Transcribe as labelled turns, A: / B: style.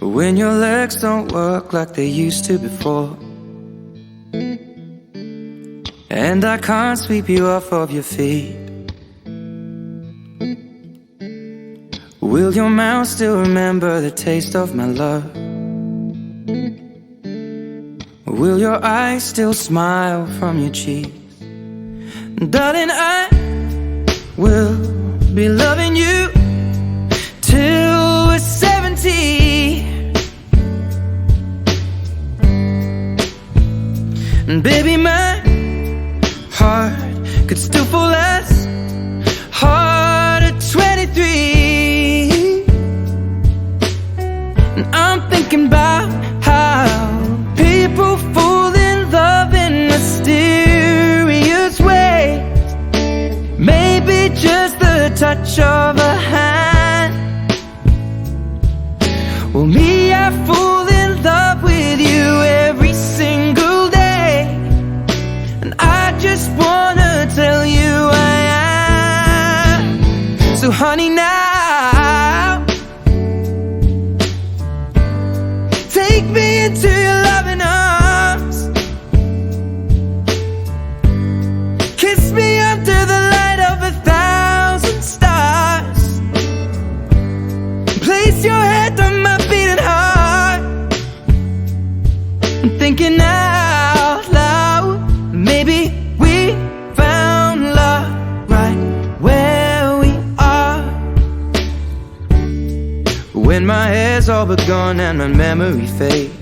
A: when your legs don't work like they used to before, and I can't sweep you off of your feet. Will your mouth still remember the taste of my love? Will your eyes still smile from your cheeks? Darling, I will be loving you till we're 70. And baby, my heart could still fall as hard at 23. And I'm thinking about how people fall in love in mysterious ways. Maybe just the touch of a hand. Well, me, I fall in love with you every single day, and I just wanna tell you I am. So honey, now take me into your loving arms. Kiss me under the light of 1,000 stars. Place your head on my beating heart. I'm thinking out loud, maybe we found love right where we are. When my hair's all but gone and my memory fades,